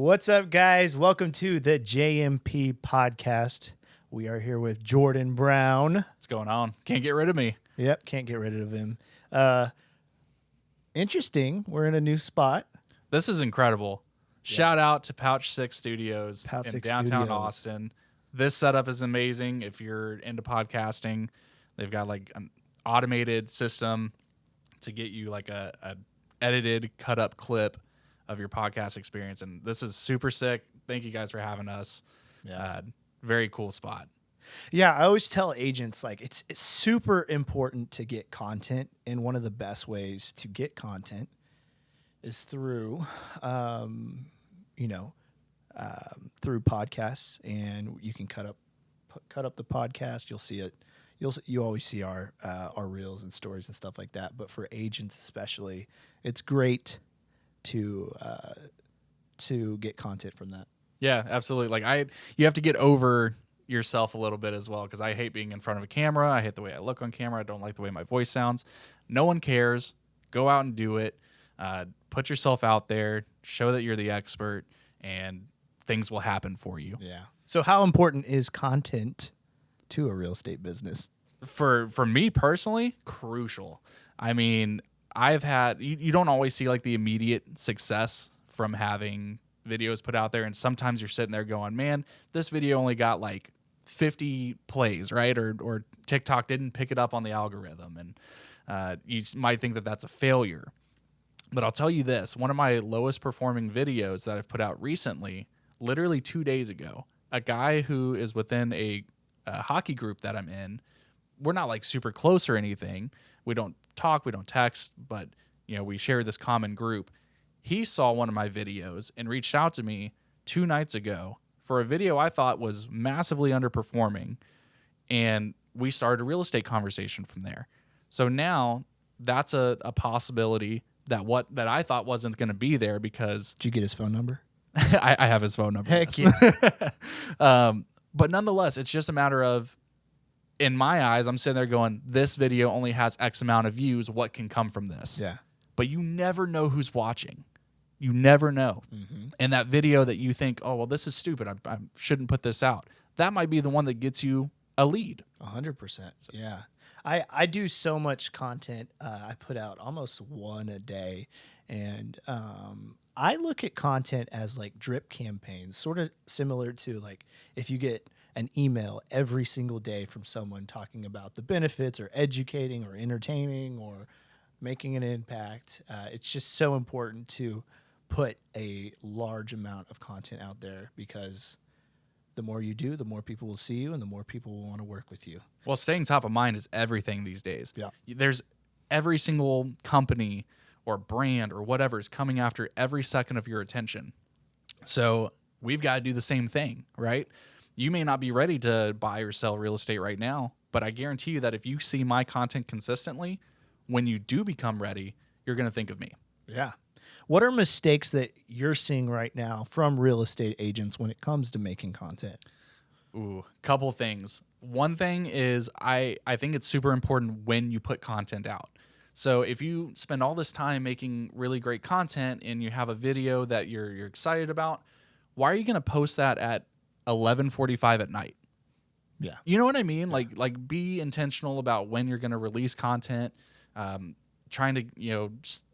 What's up, guys? Welcome to the JMP podcast. We are here with Jordan Brown. What's going on? Can't get rid of me. Yep, can't get rid of him. Interesting. We're in a new spot. This is incredible. Shout out to Pouch 6 Studios in downtown Studios. Austin. This setup is amazing if you're into podcasting. They've got like an automated system to get you like a edited, cut up clip of your podcast experience. And this is super sick. Thank you guys for having us. Yeah. Very cool spot. Yeah, I always tell agents like it's super important to get content, and one of the best ways to get content is through, through podcasts, and you can cut up the podcast. You'll see it. You always see our reels and stories and stuff like that. But for agents especially, it's great to get content from that. Yeah, absolutely. Like you have to get over yourself a little bit as well, because I hate being in front of a camera. I hate the way I look on camera. I don't like the way my voice sounds. No one cares. Go out and do it. Put yourself out there. Show that you're the expert, and things will happen for you. Yeah. So how important is content to a real estate business? For me personally, crucial. I mean, I've had you don't always see like the immediate success from having videos put out there, and sometimes you're sitting there going, man, this video only got like 50 plays, right? Or TikTok didn't pick it up on the algorithm, and you might think that that's a failure. But I'll tell you this, one of my lowest performing videos that I've put out recently, literally 2 days ago, a guy who is within a hockey group that I'm in, we're not like super close or anything. We don't talk, we don't text, but we share this common group. He saw one of my videos and reached out to me 2 nights ago for a video I thought was massively underperforming, and we started a real estate conversation from there. So now that's a possibility that I thought wasn't going to be there, because Did you get his phone number? I have his phone number. Heck yes. But nonetheless, it's just a matter of, in my eyes, I'm sitting there going, this video only has X amount of views. What can come from this? Yeah. But you never know who's watching. You never know. Mm-hmm. And that video that you think, oh, well, this is stupid, I shouldn't put this out, that might be the one that gets you a lead. 100%. Yeah. I do so much content. I put out almost one a day. And I look at content as like drip campaigns, sort of similar to like if you get an email every single day from someone talking about the benefits or educating or entertaining or making an impact. It's just so important to put a large amount of content out there, because the more you do, the more people will see you, and the more people will want to work with you. Well, staying top of mind is everything these days. Yeah. There's every single company or brand or whatever is coming after every second of your attention. So we've got to do the same thing, right? You may not be ready to buy or sell real estate right now, but I guarantee you that if you see my content consistently, when you do become ready, you're going to think of me. Yeah. What are mistakes that you're seeing right now from real estate agents when it comes to making content? Ooh, couple things. One thing is I think it's super important when you put content out. So if you spend all this time making really great content and you have a video that you're excited about, why are you going to post that at 11:45 at night? Yeah. You know what I mean? Yeah. Like be intentional about when you're going to release content. Trying to,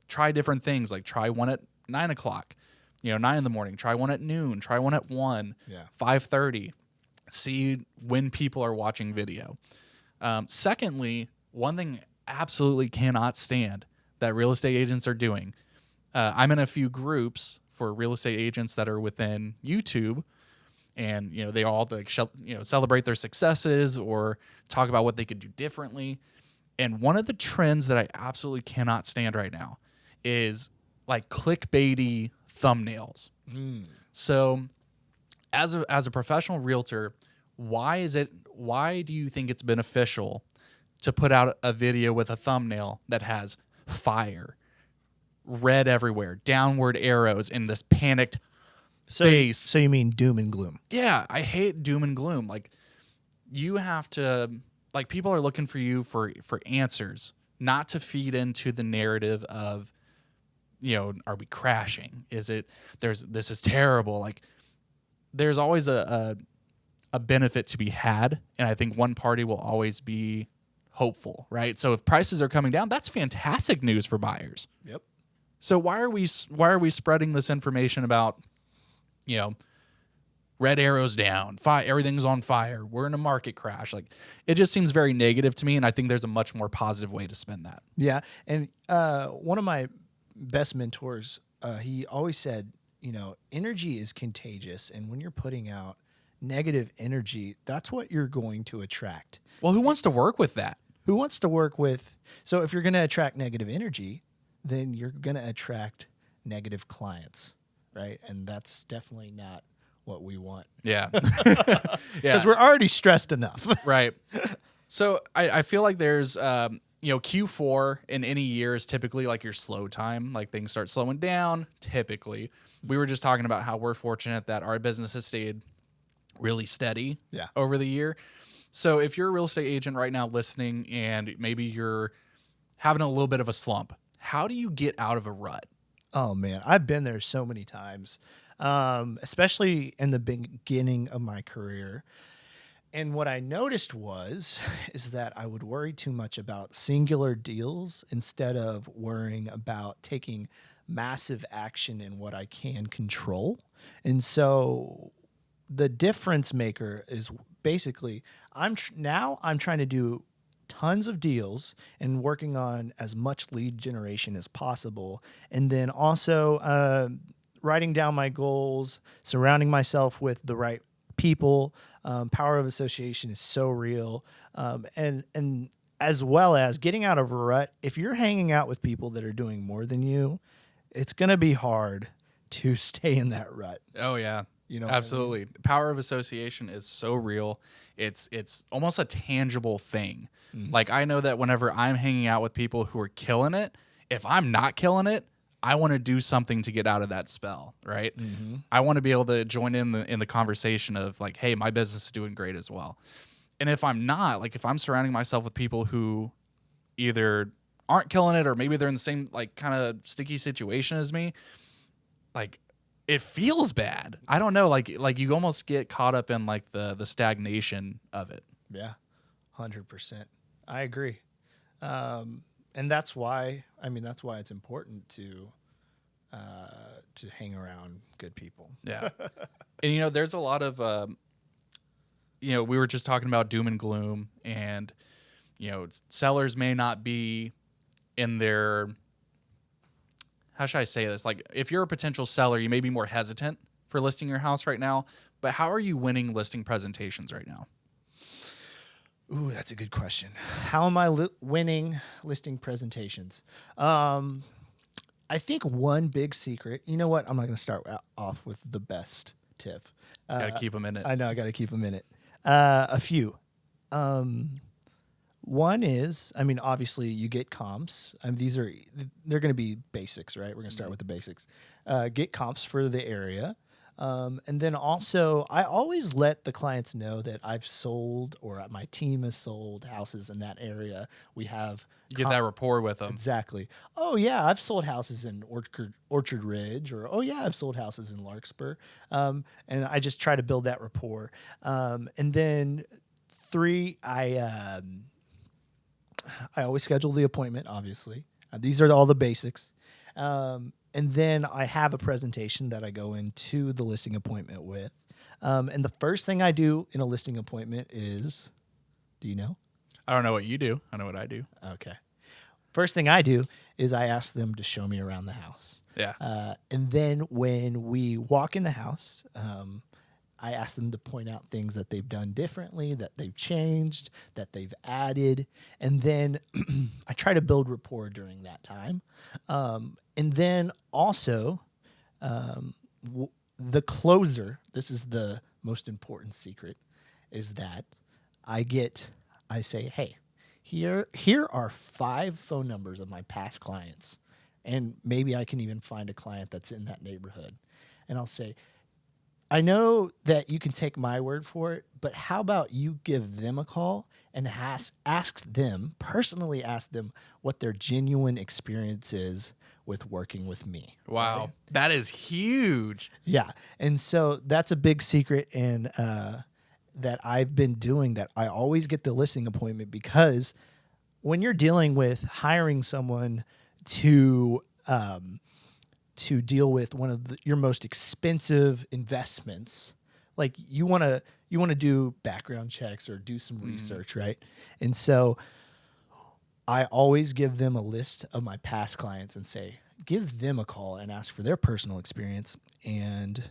try different things, like try one at 9 o'clock, 9 in the morning, try one at noon, try one at 1, 5:30, see when people are watching video. Secondly, one thing I absolutely cannot stand that real estate agents are doing. I'm in a few groups for real estate agents that are within YouTube, and, they all celebrate their successes or talk about what they could do differently. And one of the trends that I absolutely cannot stand right now is like clickbaity thumbnails. So as a professional realtor, why do you think it's beneficial to put out a video with a thumbnail that has fire, red everywhere, downward arrows, in this panicked face? So you mean doom and gloom? Yeah, I hate doom and gloom. Like, you have to, like, people are looking for you for answers, not to feed into the narrative of, are we crashing? Is it this is terrible? Like there's always a benefit to be had, and I think one party will always be hopeful, right? So if prices are coming down, that's fantastic news for buyers. Yep. So why are we spreading this information about, red arrows down, everything's on fire, we're in a market crash? Like it just seems very negative to me, and I think there's a much more positive way to spend that. Yeah, and one of my best mentors, he always said, energy is contagious, and when you're putting out negative energy, that's what you're going to attract. Well, who wants to work with that? Who wants to work with? So if you're going to attract negative energy, then you're going to attract negative clients, right? And that's definitely not what we want. Yeah. Because we're already stressed enough. Right. So I feel like there's, Q4 in any year is typically like your slow time. Like things start slowing down, typically. We were just talking about how we're fortunate that our business has stayed really steady over the year. So if you're a real estate agent right now listening and maybe you're having a little bit of a slump, how do you get out of a rut? Oh, man. I've been there so many times, especially in the beginning of my career. And what I noticed is that I would worry too much about singular deals instead of worrying about taking massive action in what I can control. And so the difference maker is basically I'm trying to do tons of deals and working on as much lead generation as possible. And then also writing down my goals, surrounding myself with the right people. Power of association is so real. And as well as getting out of a rut. If you're hanging out with people that are doing more than you, it's going to be hard to stay in that rut. Oh, yeah. Absolutely. I mean? Power of association is so real. It's almost a tangible thing. Mm-hmm. Like I know that whenever I'm hanging out with people who are killing it, if I'm not killing it, I want to do something to get out of that spell, right? Mm-hmm. I want to be able to join in the conversation of like, hey, my business is doing great as well. And if I'm not, like if I'm surrounding myself with people who either aren't killing it or maybe they're in the same like kind of sticky situation as me, like it feels bad. I don't know, like you almost get caught up in like the stagnation of it. Yeah, 100%. I agree. And that's why it's important to hang around good people. Yeah. And, there's a lot of, we were just talking about doom and gloom and, sellers may not be in their, how should I say this? Like if you're a potential seller, you may be more hesitant for listing your house right now, but how are you winning listing presentations right now? Ooh, that's a good question. How am I winning listing presentations? I think one big secret, you know what? I'm not going to start off with the best tip. Got to keep them in it. I know, I got to keep them in it. A few. One is, obviously you get comps. They're going to be basics, right? We're going to start with the basics. Get comps for the area. And then also, I always let the clients know that I've sold or my team has sold houses in that area. We have... You get that rapport with them. Exactly. Oh, yeah, I've sold houses in Orchard Ridge, or, oh, yeah, I've sold houses in Larkspur. And I just try to build that rapport. And then 3, I always schedule the appointment, obviously. These are all the basics. And then I have a presentation that I go into the listing appointment with. And the first thing I do in a listing appointment is, do you know? I don't know what you do. I know what I do. Okay. First thing I do is I ask them to show me around the house. Yeah. And then when we walk in the house, I ask them to point out things that they've done differently, that they've changed, that they've added. And then I try to build rapport during that time. And then also, the closer, this is the most important secret, is that I say, hey, here are 5 phone numbers of my past clients. And maybe I can even find a client that's in that neighborhood. And I'll say, I know that you can take my word for it, but how about you give them a call and personally ask them what their genuine experience is with working with me. Wow. Right? That is huge. Yeah. And so that's a big secret and that I've been doing, that I always get the listing appointment, because when you're dealing with hiring someone to deal with one of your most expensive investments, like you want to do background checks or do some research, right? And so I always give them a list of my past clients and say, give them a call and ask for their personal experience. And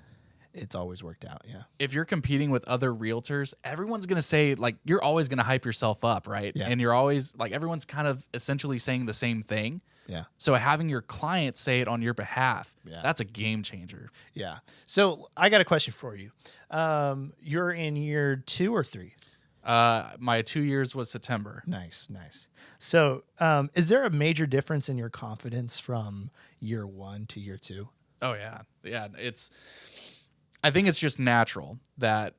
it's always worked out. Yeah. If you're competing with other realtors, everyone's going to say, like, you're always going to hype yourself up, right? Yeah. And you're always, like, everyone's kind of essentially saying the same thing. Yeah. So having your client say it on your behalf, Yeah. that's a game changer. Yeah. So I got a question for you. You're in year 2 or 3? My 2 years was September. Nice. So is there a major difference in your confidence from year 1 to year 2? Oh, yeah. Yeah. I think it's just natural that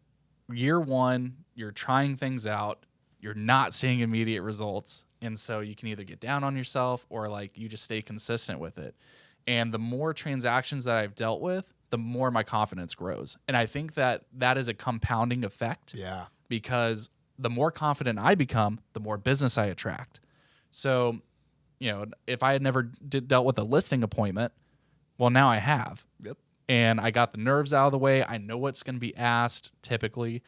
year 1, you're trying things out, you're not seeing immediate results. And so you can either get down on yourself or like you just stay consistent with it. And the more transactions that I've dealt with, the more my confidence grows. And I think that is a compounding effect. Yeah. Because the more confident I become, the more business I attract. So, if I had never dealt with a listing appointment, well, now I have. Yep. And I got the nerves out of the way. I know what's going to be asked typically.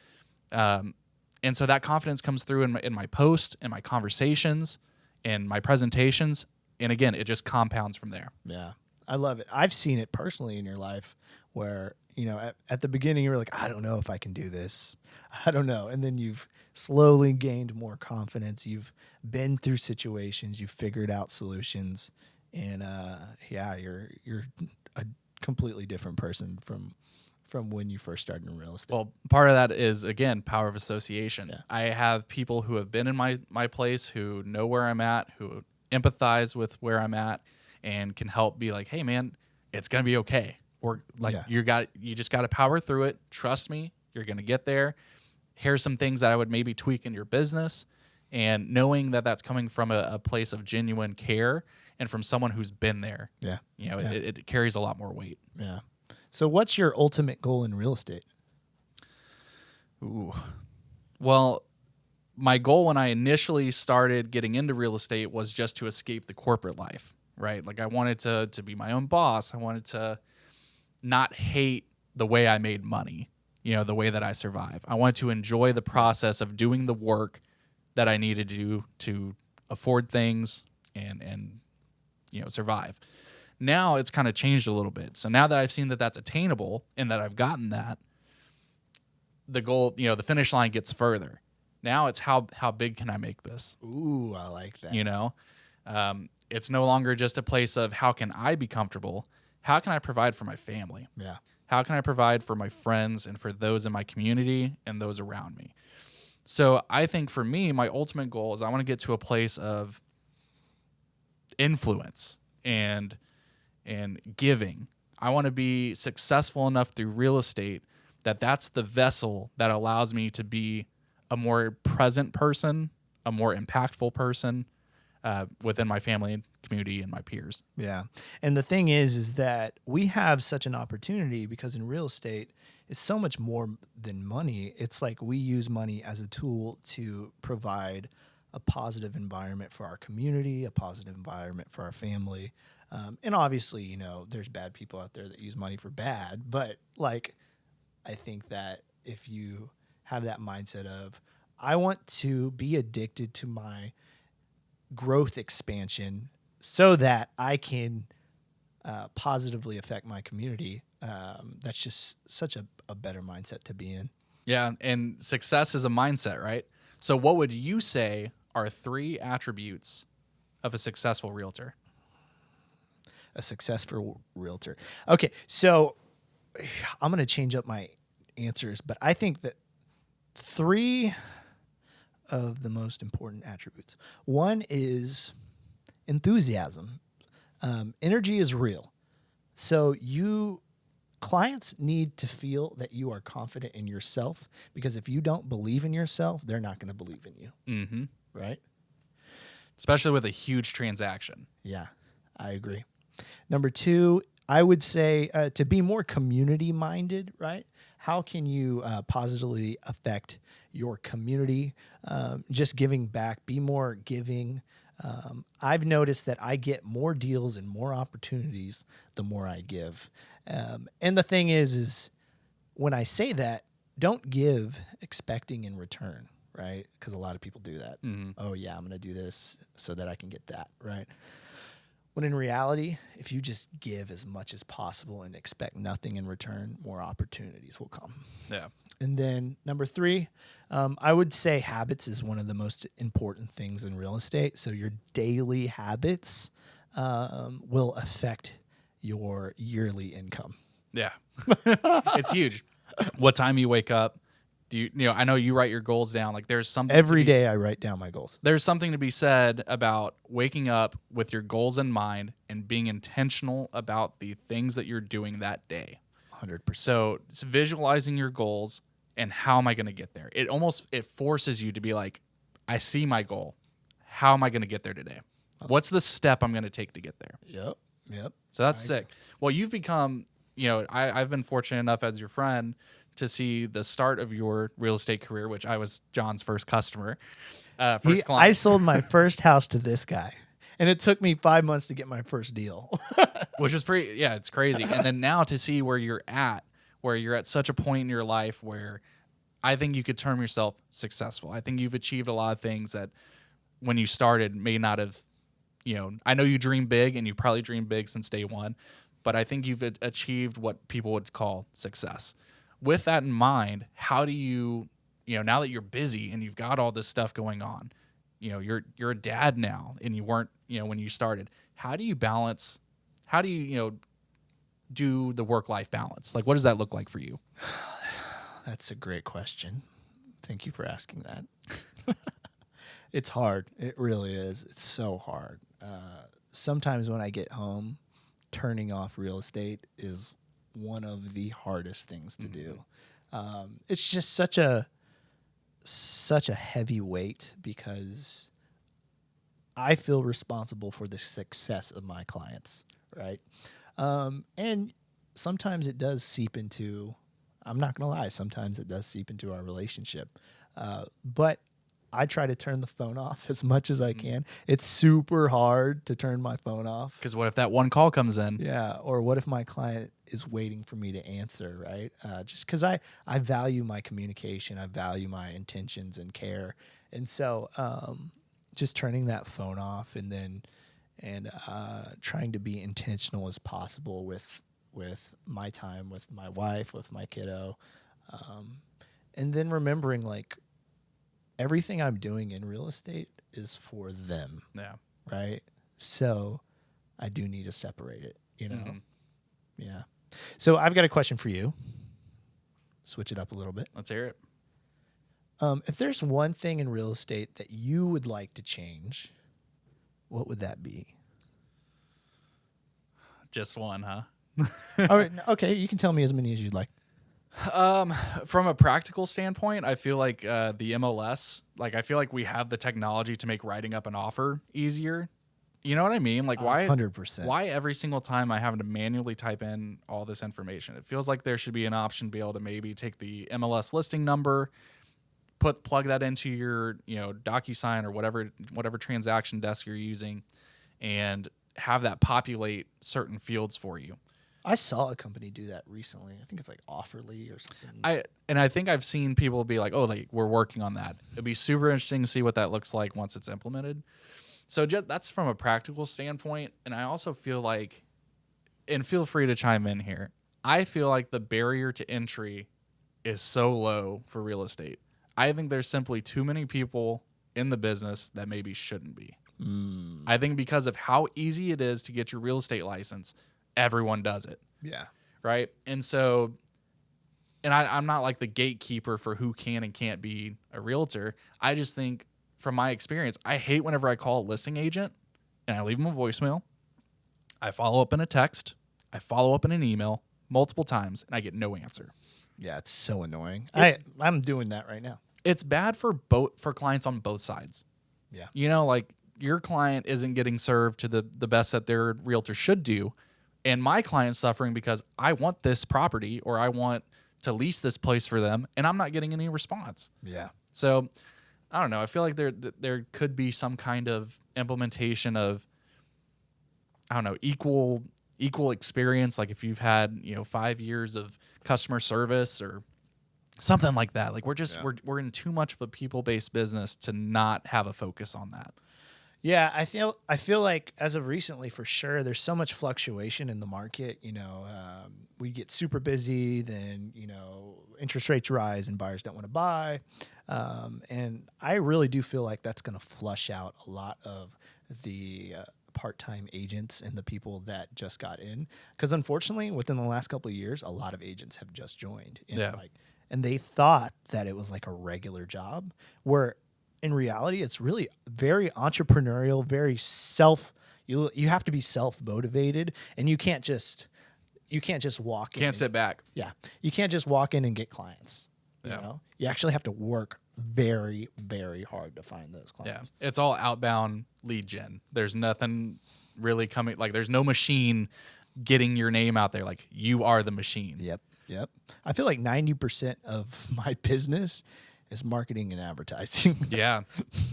And so that confidence comes through in my post, in my conversations, in my presentations. And again, it just compounds from there. Yeah. I love it. I've seen it personally in your life where, at the beginning you were like, I don't know if I can do this. I don't know. And then you've slowly gained more confidence. You've been through situations, you've figured out solutions. And you're a completely different person from when you first started in real estate. Well, part of that is, again, power of association. Yeah. I have people who have been in my place, who know where I'm at, who empathize with where I'm at, and can help be like, hey, man, it's going to be okay. Or like, you just got to power through it. Trust me, you're going to get there. Here's some things that I would maybe tweak in your business. And knowing that that's coming from a place of genuine care and from someone who's been there, it carries a lot more weight. Yeah. So what's your ultimate goal in real estate? Ooh. Well, my goal when I initially started getting into real estate was just to escape the corporate life, right? Like I wanted to be my own boss. I wanted to not hate the way I made money, the way that I survive. I wanted to enjoy the process of doing the work that I needed to do to afford things and survive. Now it's kind of changed a little bit. So now that I've seen that that's attainable and that I've gotten that, the goal, the finish line gets further. Now it's how big can I make this? Ooh, I like that. It's no longer just a place of how can I be comfortable? How can I provide for my family? Yeah. How can I provide for my friends and for those in my community and those around me? So I think for me, my ultimate goal is I want to get to a place of influence and giving. I want to be successful enough through real estate that's the vessel that allows me to be a more present person, a more impactful person within my family and community and my peers. Yeah. And the thing is that we have such an opportunity because in real estate, it's so much more than money. It's like we use money as a tool to provide a positive environment for our community, a positive environment for our family. And obviously, there's bad people out there that use money for bad. But I think that if you have that mindset of, I want to be addicted to my growth expansion so that I can positively affect my community, that's just such a better mindset to be in. Yeah, and success is a mindset, right? So what would you say are 3 attributes of a successful realtor? A successful realtor. Okay, so I'm going to change up my answers, but I think that 3 of the most important attributes. One is enthusiasm. Energy is real. So clients need to feel that you are confident in yourself, because if you don't believe in yourself, they're not going to believe in you. Mm-hmm. Right? Especially with a huge transaction. Yeah, I agree. Number two, I would say to be more community minded, right? How can you positively affect your community? Just giving back, be more giving. I've noticed that I get more deals and more opportunities the more I give. And the thing is when I say that, don't give expecting in return, right? Because a lot of people do that. Mm-hmm. Oh, yeah, I'm going to do this so that I can get that, right? When in reality, if you just give as much as possible and expect nothing in return, more opportunities will come. Yeah. And then number three, I would say habits is one of the most important things in real estate. So your daily habits will affect your yearly income. Yeah. It's huge. What time you wake up? I know you write your goals down. Like there's something Every day I write down my goals. There's something to be said about waking up with your goals in mind and being intentional about the things that you're doing that day. 100%. So it's visualizing your goals and how am I going to get there? It forces you to be like, I see my goal. How am I going to get there today? What's the step I'm going to take to get there? Yep. So that's sick. Well, you've become, I've been fortunate enough as your friend to see the start of your real estate career, which I was John's first customer, first client. I sold my first house to this guy, and it took me 5 months to get my first deal. Which is it's crazy. And then now to see where you're at such a point in your life where I think you could term yourself successful. I think you've achieved a lot of things that when you started may not have, I know you dream big and you probably dreamed big since day one, but I think you've achieved what people would call success. With that in mind, how do you, now that you're busy and you've got all this stuff going on, you're a dad now and you weren't, when you started, how do you do the work-life balance? Like, what does that look like for you? That's a great question. Thank you for asking that. It's hard. It really is. It's so hard. Sometimes when I get home, turning off real estate is one of the hardest things to do. It's just such a heavy weight because I feel responsible for the success of my clients, right? And sometimes it does seep into, I'm not going to lie, sometimes it does seep into our relationship. But I try to turn the phone off as much as I can. It's super hard to turn my phone off. Because what if that one call comes in? Yeah, or what if my client is waiting for me to answer, right? Just because I value my communication, I value my intentions and care. And so just turning that phone off and trying to be intentional as possible with my time, with my wife, with my kiddo. And then remembering, like, everything I'm doing in real estate is for them. Yeah. Right? So I do need to separate it, Mm-hmm. Yeah. So I've got a question for you. Switch it up a little bit. Let's hear it. If there's one thing in real estate that you would like to change, what would that be? Just one, huh? All right, okay, you can tell me as many as you'd like. From a practical standpoint, I feel like the MLS, like I feel like we have the technology to make writing up an offer easier. You know what I mean? Like why 100%. Why every single time I have to manually type in all this information? It feels like there should be an option to be able to maybe take the MLS listing number, plug that into your, DocuSign or whatever transaction desk you're using, and have that populate certain fields for you. I saw a company do that recently. I think it's like Offerly or something. I think I've seen people be like, "Oh, like we're working on that." It'd be super interesting to see what that looks like once it's implemented. So that's from a practical standpoint, and I also feel like, and feel free to chime in here, I feel like the barrier to entry is so low for real estate. I think there's simply too many people in the business that maybe shouldn't be. I think because of how easy it is to get your real estate license, everyone does it. Yeah. Right? And so, and I'm not like the gatekeeper for who can and can't be a realtor. I just think, from my experience, I hate whenever I call a listing agent and I leave them a voicemail. I follow up in a text. I follow up in an email multiple times, and I get no answer. Yeah, it's so annoying. I'm doing that right now. It's bad for clients on both sides. Yeah. Like your client isn't getting served to the best that their realtor should do, and my client's suffering because I want this property or I want to lease this place for them, and I'm not getting any response. Yeah. So I don't know. I feel like there could be some kind of implementation of, I don't know, equal experience. Like if you've had 5 years of customer service or something like that. Like we're in too much of a people-based business to not have a focus on that. Yeah, I feel like as of recently, for sure, there's so much fluctuation in the market. We get super busy, then interest rates rise and buyers don't want to buy, and I really do feel like that's going to flush out a lot of the part-time agents and the people that just got in. Because unfortunately, within the last couple of years, a lot of agents have just joined. And they thought that it was like a regular job, where in reality, it's really very entrepreneurial, very you have to be self-motivated, and you can't just walk in. Can't sit back. Yeah. You can't just walk in and get clients. Yeah. You actually have to work very, very hard to find those clients. Yeah. It's all outbound lead gen. There's nothing really coming, like there's no machine getting your name out there. Like you are the machine. Yep. I feel like 90% of my business is marketing and advertising. Yeah.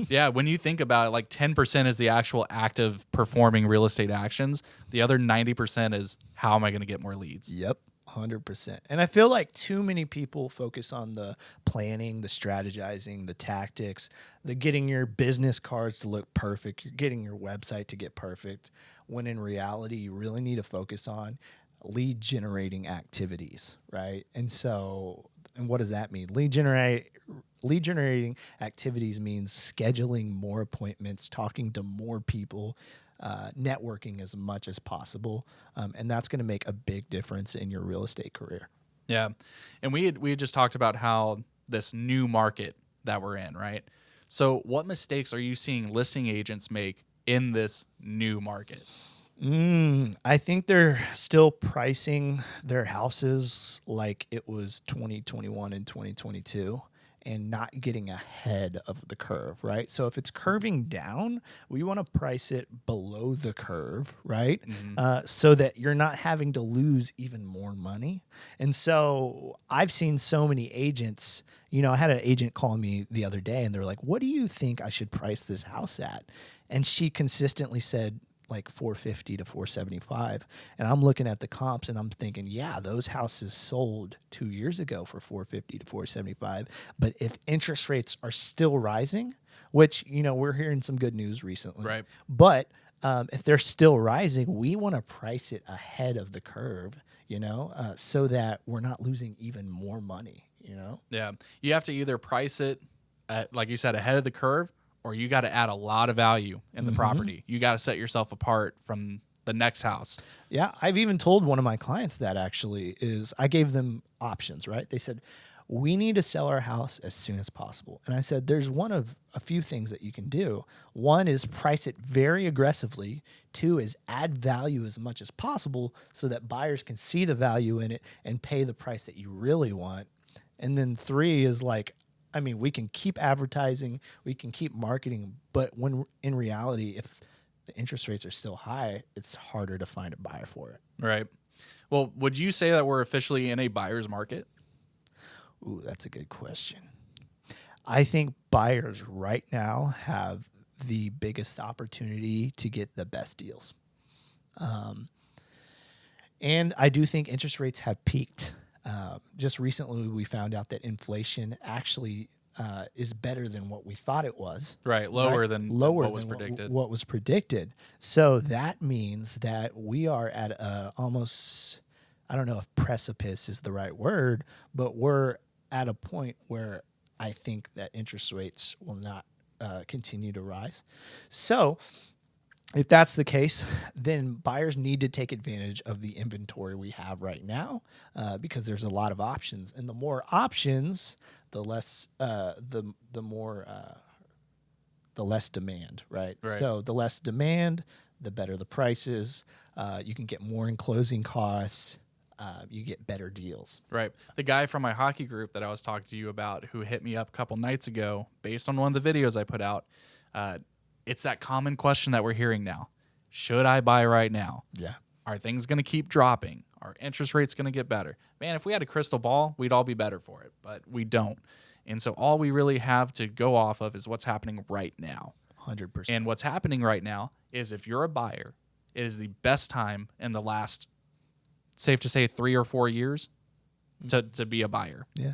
Yeah. When you think about it, like 10% is the actual active performing real estate actions. The other 90% is how am I going to get more leads? Yep. 100%. And I feel like too many people focus on the planning, the strategizing, the tactics, the getting your business cards to look perfect, you're getting your website to get perfect, when in reality, you really need to focus on lead generating activities, right? And what does that mean? Lead generating activities means scheduling more appointments, talking to more people, networking as much as possible, and that's going to make a big difference in your real estate career. Yeah, and we had just talked about how this new market that we're in, right? So, what mistakes are you seeing listing agents make in this new market? I think they're still pricing their houses like it was 2021 and 2022 and not getting ahead of the curve, right? So if it's curving down, we want to price it below the curve, right? So that you're not having to lose even more money. And so I've seen so many agents, I had an agent call me the other day and they're like, what do you think I should price this house at? And she consistently said, like 450 to 475, and I'm looking at the comps and I'm thinking, yeah, those houses sold 2 years ago for 450 to 475. But if interest rates are still rising, which we're hearing some good news recently, right? But if they're still rising, we want to price it ahead of the curve, so that we're not losing even more money. Yeah, you have to either price it at, like you said, ahead of the curve, or you got to add a lot of value in the property. You got to set yourself apart from the next house. Yeah, I've even told one of my clients that actually is I gave them options, right? They said, we need to sell our house as soon as possible. And I said, there's one of a few things that you can do. One is price it very aggressively. Two is add value as much as possible so that buyers can see the value in it and pay the price that you really want. And then three is we can keep advertising, we can keep marketing, but when in reality, if the interest rates are still high, it's harder to find a buyer for it. Right. Well, would you say that we're officially in a buyer's market? Ooh, that's a good question. I think buyers right now have the biggest opportunity to get the best deals. And I do think interest rates have peaked. Just recently, we found out that inflation actually is better than what we thought it was. Right, lower than what was predicted. What was predicted. So that means that we are at almost, I don't know if precipice is the right word, but we're at a point where I think that interest rates will not continue to rise. So if that's the case, then buyers need to take advantage of the inventory we have right now, because there's a lot of options, and the more options, the less the less demand, right? So the less demand, the better the prices. You can get more in closing costs. You get better deals. Right. The guy from my hockey group that I was talking to you about, who hit me up a couple nights ago, based on one of the videos I put out, it's that common question that we're hearing now. Should I buy right now? Yeah. Are things going to keep dropping? Are interest rates going to get better? Man, if we had a crystal ball, we'd all be better for it, but we don't. And so all we really have to go off of is what's happening right now. 100%. And what's happening right now is if you're a buyer, it is the best time in the last, safe to say, 3 or 4 years to be a buyer. Yeah,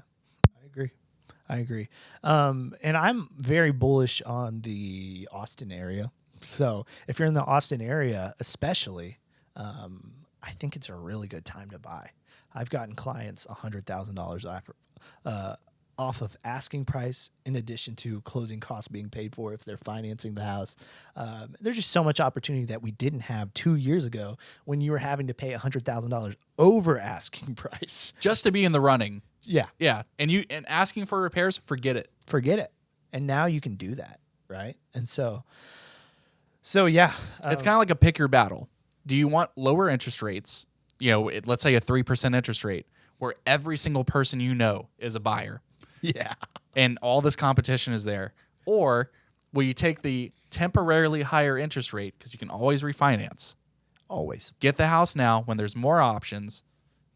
I agree. And I'm very bullish on the Austin area. So if you're in the Austin area, especially, I think it's a really good time to buy. I've gotten clients $100,000 off of asking price, in addition to closing costs being paid for if they're financing the house. There's just so much opportunity that we didn't have 2 years ago when you were having to pay $100,000 over asking price just to be in the running. Yeah, Yeah. And asking for repairs, forget it. And now you can do that, right? And so yeah, It's kind of like a pick your battle. Do you want lower interest rates? Let's say a 3% interest rate where every single person you know is a buyer. Yeah. And all this competition is there. Or will you take the temporarily higher interest rate, because you can always refinance, Always. get the house now when there's more options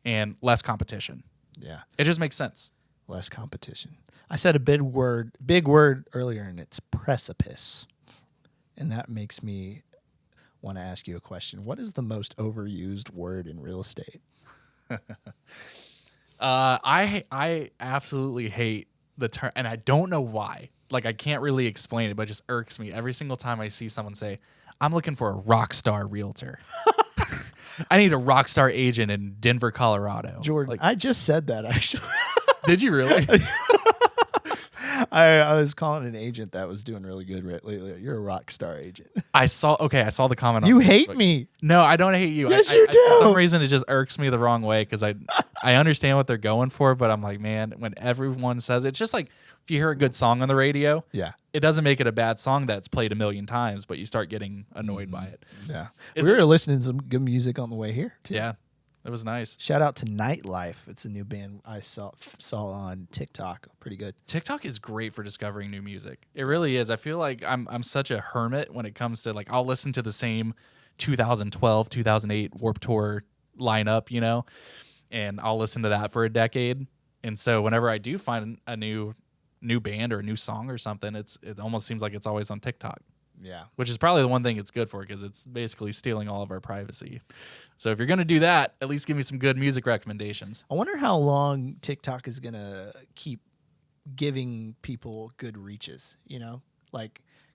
and less competition? Yeah. It just makes sense. Less competition. I said a big word earlier, and it's precipice. And that makes me want to ask you a question. What is the most overused word in real estate? I absolutely hate the term, and I don't know why. Like, I can't really explain it, but it just irks me every single time I see someone say, I'm looking for a rock star realtor. I need a rock star agent in Denver, Colorado. Jordan, I just said that, actually. Did you really? I was calling an agent that was doing really good lately. You're a rock star agent. I saw the comment. You on hate Facebook. me. No, I don't hate you. Yes, you do. For some reason, it just irks me the wrong way, because I understand what they're going for, but I'm like, man, when everyone says it, it's just like if you hear a good song on the radio, Yeah. it doesn't make it a bad song that's played a million times, but you start getting annoyed by it. Yeah. We were listening to some good music on the way here, too. Yeah, it was nice. Shout out to Nightlife. It's a new band I saw on TikTok. Pretty good. TikTok is great for discovering new music. It really is. I feel like I'm such a hermit when it comes to, like, I'll listen to the same 2012, 2008 Warped Tour lineup, and I'll listen to that for a decade. And so whenever I do find a new band or a new song or something, it almost seems like it's always on TikTok. Yeah. Which is probably the one thing it's good for, because it's basically stealing all of our privacy. So if you're going to do that, at least give me some good music recommendations. I wonder how long TikTok is going to keep giving people good reaches,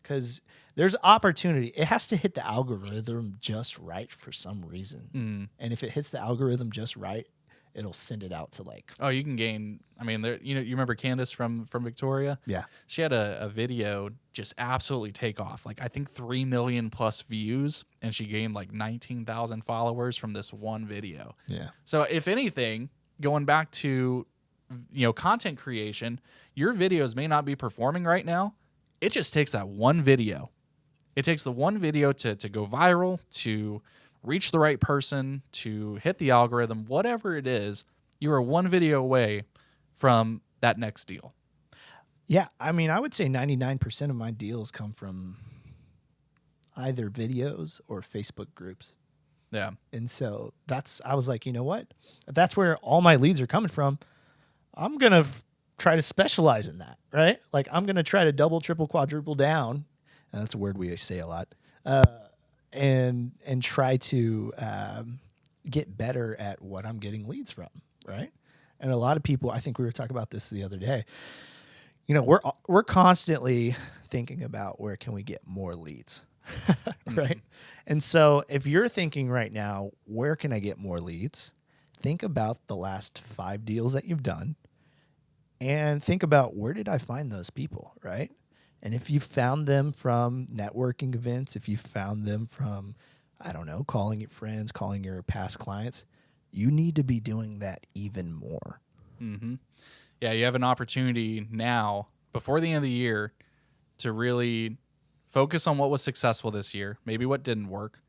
because there's opportunity. It has to hit the algorithm just right for some reason. And if it hits the algorithm just right, it'll send it out to, like... Oh, you can gain... I mean, you remember Candace from Victoria? Yeah. She had a video just absolutely take off. Like, I think 3 million plus views, and she gained like 19,000 followers from this one video. Yeah. So if anything, going back to, content creation, your videos may not be performing right now. It just takes that one video. It takes the one video to go viral, to reach the right person, to hit the algorithm, whatever it is. You are one video away from that next deal. Yeah, I mean, I would say 99% of my deals come from either videos or Facebook groups. Yeah. And so I was like, you know what? If that's where all my leads are coming from, I'm going to try to specialize in that, right? Like, I'm going to try to double, triple, quadruple down. And that's a word we say a lot. And try to get better at what I'm getting leads from, right? And a lot of people, I think we were talking about this the other day, we're constantly thinking about where can we get more leads, right? And so if you're thinking right now, where can I get more leads? Think about the last 5 deals that you've done and think about, where did I find those people, right? And if you found them from networking events, if you found them from, I don't know, calling your friends, calling your past clients, you need to be doing that even more. Mm-hmm. Yeah, you have an opportunity now, before the end of the year, to really focus on what was successful this year, maybe what didn't work,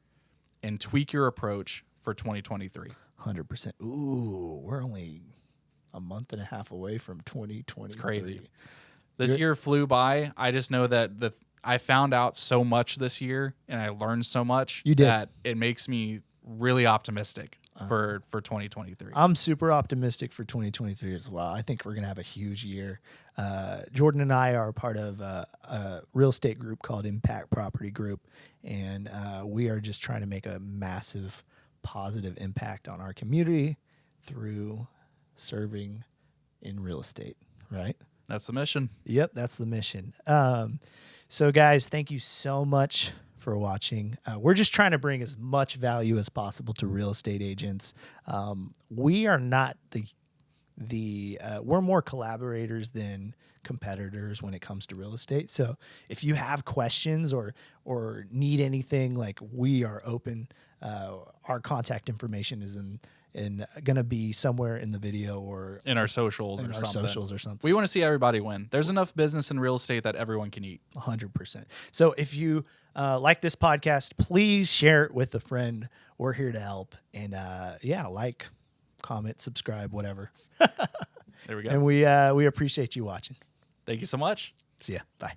and tweak your approach for 2023. 100%. Ooh, we're only a month and a half away from 2023. It's crazy. This year flew by. I just know that I found out so much this year, and I learned so much You did. that it makes me really optimistic for 2023. I'm super optimistic for 2023 as well. I think we're going to have a huge year. Jordan and I are part of a real estate group called Impact Property Group, and we are just trying to make a massive positive impact on our community through serving in real estate, right? That's the mission. Yep, that's the mission. So, guys, thank you so much for watching. We're just trying to bring as much value as possible to real estate agents. We are not we're more collaborators than competitors when it comes to real estate. So if you have questions or need anything, like, we are open. Our contact information is in going to be somewhere in the video or In our socials in or our something. socials or something. We want to see everybody win. There's enough business in real estate that everyone can eat. 100%. So if you like this podcast, please share it with a friend. We're here to help. And like, comment, subscribe, whatever. There we go. And we appreciate you watching. Thank you so much. See ya. Bye.